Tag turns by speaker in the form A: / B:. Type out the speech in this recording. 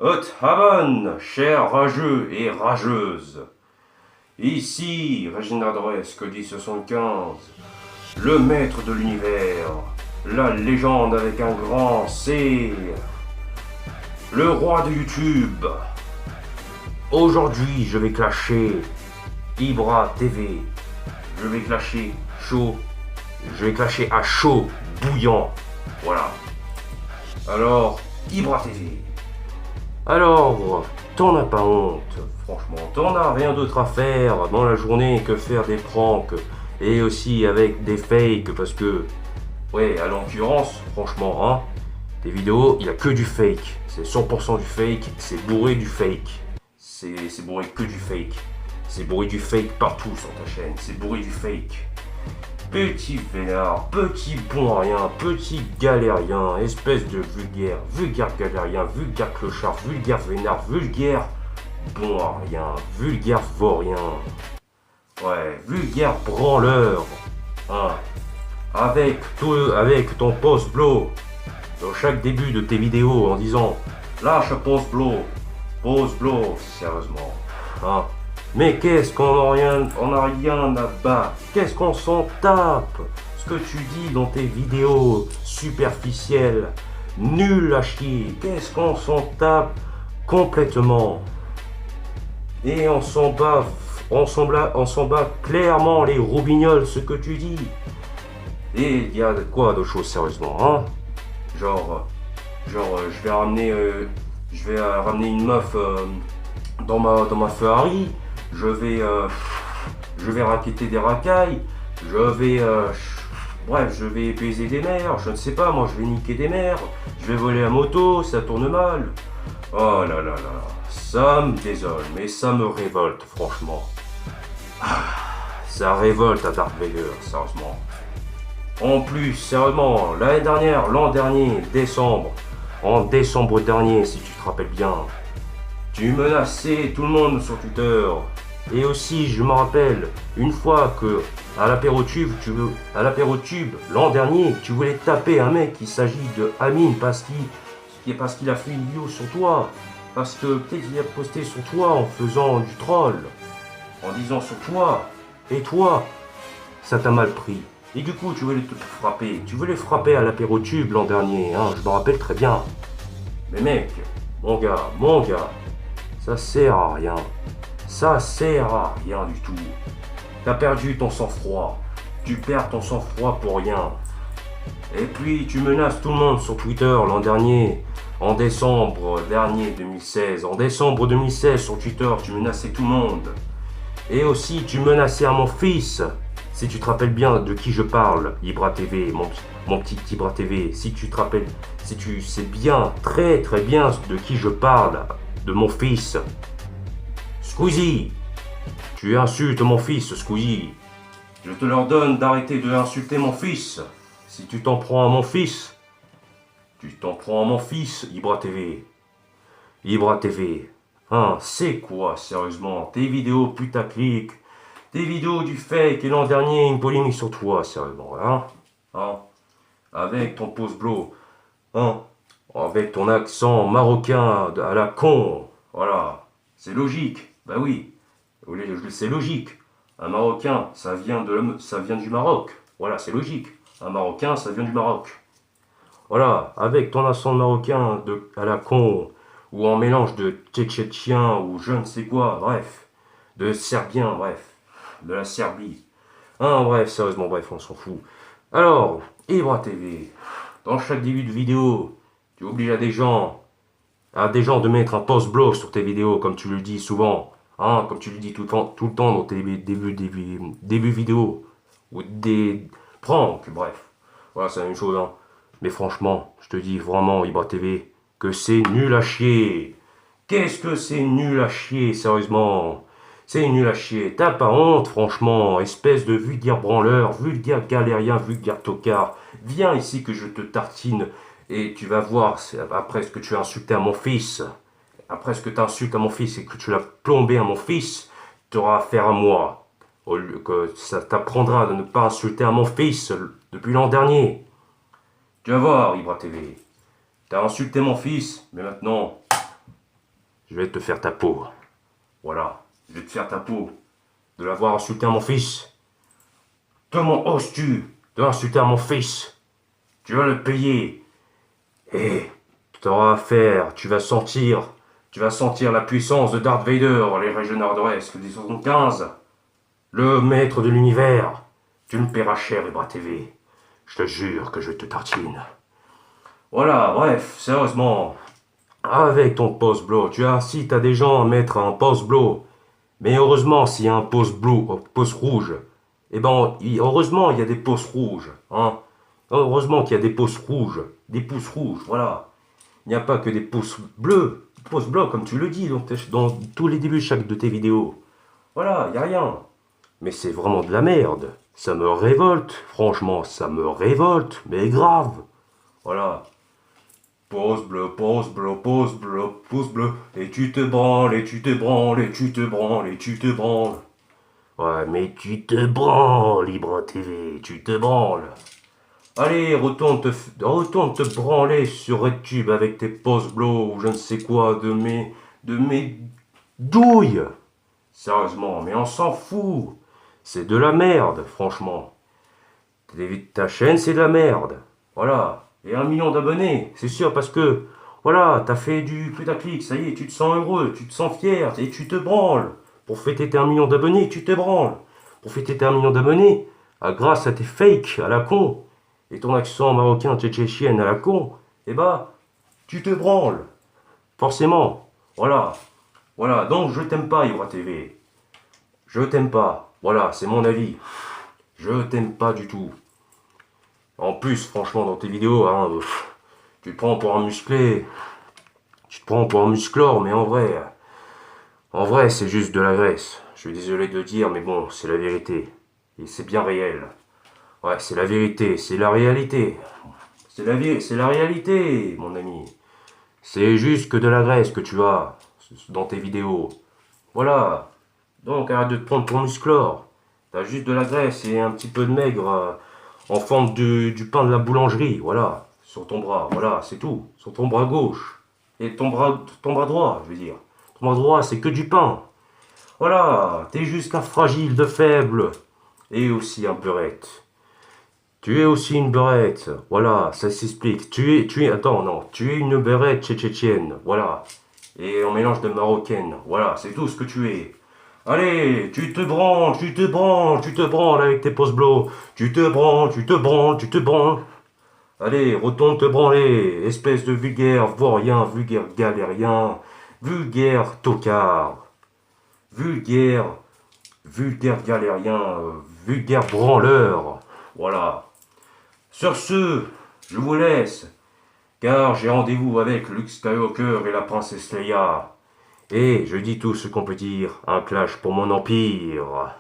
A: Haute Havane, chers rageux et rageuses. Ici, Régénéradores, Cody 75, le maître de l'univers, la légende avec un grand C, le roi de YouTube. Aujourd'hui, je vais clasher Ibra TV. Je vais clasher chaud. Je vais clasher à chaud, bouillant. Voilà. Alors, Ibra TV. Alors, t'en as pas honte, franchement. T'en as rien d'autre à faire dans la journée que faire des pranks. Et aussi avec des fakes, parce que, ouais, à l'occurrence, franchement, hein, tes vidéos, il n'y a que du fake. C'est 100% du fake, c'est bourré du fake. C'est bourré que du fake. C'est bourré du fake partout sur ta chaîne. C'est bourré du fake. Petit vénard, petit bon à rien, petit galérien, espèce de vulgaire galérien, vulgaire clochard, vulgaire vénard, vulgaire bon à rien, vulgaire vaurien. Ouais, vulgaire branleur. Hein. Avec ton post-blow dans chaque début de tes vidéos en disant lâche post-blow, sérieusement. Hein. Mais qu'est-ce qu'on a rien à battre. Qu'est-ce qu'on s'en tape. Ce que tu dis dans tes vidéos superficielles, nul à chier. Qu'est-ce qu'on s'en tape complètement. Et on s'en bat clairement les roubignoles, ce que tu dis. Et il y a quoi d'autre chose sérieusement, hein. Genre, je vais ramener une meuf dans ma Ferrari. Je vais raqueter des racailles, je vais baiser des mères, je ne sais pas, moi je vais niquer des mères, je vais voler la moto, ça tourne mal. Oh là là là, ça me désole, mais ça me révolte, franchement. Ça révolte à Darth Vader, sérieusement. En plus, sérieusement, l'an dernier, en décembre dernier, si tu te rappelles bien, tu menaçais tout le monde sur Twitter. Et aussi, je me rappelle, une fois que, à l'apérotube, l'an dernier, tu voulais taper un mec, il s'agit de Amine, parce qu'il a fait une vidéo sur toi. Parce que peut-être qu'il a posté sur toi en faisant du troll. En disant sur toi. Et toi, ça t'a mal pris. Et du coup, tu voulais te frapper. Tu voulais frapper à l'apérotube l'an dernier, hein, je me rappelle très bien. Mais mec, mon gars, ça sert à rien. Ça sert à rien du tout. T'as perdu ton sang-froid. Tu perds ton sang-froid pour rien. Et puis tu menaces tout le monde sur Twitter l'an dernier. En décembre dernier 2016. En décembre 2016 sur Twitter, tu menaçais tout le monde. Et aussi tu menaçais à mon fils. Si tu te rappelles bien de qui je parle, Ibra TV, mon petit Ibra TV. Si tu te rappelles, si tu sais bien, très très bien de qui je parle, de mon fils. Squeezie, tu insultes mon fils, Squeezie. Je te l'ordonne d'arrêter de insulter mon fils. Si tu t'en prends à mon fils, Ibra TV. Ibra TV. Hein, c'est quoi, sérieusement, tes vidéos putaclic, tes vidéos du fake, et l'an dernier, une polémique sur toi, sérieusement, hein, avec ton post-blow, hein, avec ton accent marocain à la con, voilà, c'est logique. Bah oui, c'est logique. Un Marocain, ça vient du Maroc. Voilà, c'est logique. Un Marocain, ça vient du Maroc. Voilà, avec ton accent marocain à la con, ou en mélange de tchétchène ou je ne sais quoi, bref, de serbien, bref, de la Serbie. Hein, bref, sérieusement, bref, on s'en fout. Alors, Ibra TV, dans chaque début de vidéo, tu obliges à des gens de mettre un post-blow sur tes vidéos, comme tu le dis souvent, hein, comme tu le dis tout le temps dans tes débuts vidéos, ou des pranks, bref. Voilà, c'est la même chose, hein. Mais franchement, je te dis vraiment, Ibra TV, que c'est nul à chier. Qu'est-ce que c'est nul à chier, sérieusement? C'est nul à chier. T'as pas honte, franchement, espèce de vulgaire branleur, vulgaire galérien, vulgaire tocard. Viens ici que je te tartine. Et tu vas voir, après ce que tu as insulté à mon fils, après ce que tu insultes à mon fils et que tu l'as plombé à mon fils, tu auras affaire à moi. Au lieu que ça t'apprendra de ne pas insulter à mon fils depuis l'an dernier. Tu vas voir, Ibra TV. T'as insulté mon fils, mais maintenant, je vais te faire ta peau. Voilà, je vais te faire ta peau. De l'avoir insulté à mon fils. Comment oses-tu de insulter à mon fils? Tu vas le payer. Et tu auras affaire, tu vas sentir la puissance de Darth Vader, les régions nord-ouest des 75. Le maître de l'univers. Tu me paieras cher, Ibra TV. Je te jure que je te tartine. Voilà, bref, sérieusement. Avec ton post-blow, si t'as des gens à mettre un post-blow, mais heureusement, s'il y a un post rouge, heureusement, il y a des posts rouges, hein. Heureusement qu'il y a des posts rouges, des pouces rouges, voilà. Il n'y a pas que des pouces bleus, comme tu le dis dans tous les débuts de chaque de tes vidéos. Voilà, il n'y a rien. Mais c'est vraiment de la merde. Ça me révolte, franchement, ça me révolte, mais grave. Voilà. Pouce bleu, pouce bleu, pouce bleu, pouce bleu. Et tu te branles, et tu te branles, et tu te branles, et tu te branles. Ouais, mais tu te branles, Ibra TV, tu te branles. Allez, retourne te branler sur RedTube avec tes post-blows ou je ne sais quoi de mes douilles. Sérieusement, mais on s'en fout. C'est de la merde, franchement. Ta chaîne, c'est de la merde. Voilà. Et 1 million d'abonnés, c'est sûr, parce que, voilà, t'as fait du putaclic, ça y est, tu te sens heureux, tu te sens fier, et tu te branles. Pour fêter tes 1 million d'abonnés, tu te branles. Pour fêter tes 1 million d'abonnés, grâce à tes fakes à la con, et ton accent marocain tchétchéchienne à la con, tu te branles. Forcément. Voilà. Voilà, donc je t'aime pas, Ibra TV. Je t'aime pas. Voilà, c'est mon avis. Je t'aime pas du tout. En plus, franchement, dans tes vidéos, hein, tu te prends pour un musclé. Tu te prends pour un musclore, mais en vrai, c'est juste de la graisse. Je suis désolé de le dire, mais bon, c'est la vérité. Et c'est bien réel. Ouais, c'est la vérité, c'est la réalité. C'est la réalité, mon ami. C'est juste que de la graisse que tu as dans tes vidéos. Voilà. Donc arrête de te prendre pour musclore. T'as juste de la graisse et un petit peu de maigre en forme du pain de la boulangerie. Voilà. Sur ton bras. Voilà, c'est tout. Sur ton bras gauche. Et ton bras droit, je veux dire. Ton bras droit, c'est que du pain. Voilà. T'es juste un fragile de faible. Et aussi un beurette. Tu es aussi une beurette, voilà, ça s'explique. Attends, non, tu es une beurette tchétchétienne, voilà. Et en mélange de marocaine, voilà, c'est tout ce que tu es. Allez, tu te branles, tu te branles, tu te branles avec tes post-blows. Tu te branles, tu te branles, tu te branles. Allez, retourne te branler, espèce de vulgaire vaurien, vulgaire galérien, vulgaire tocard. Vulgaire galérien, vulgaire branleur, voilà. Sur ce, je vous laisse, car j'ai rendez-vous avec Luke Skywalker et la princesse Leia. Et je dis tout ce qu'on peut dire, un clash pour mon empire.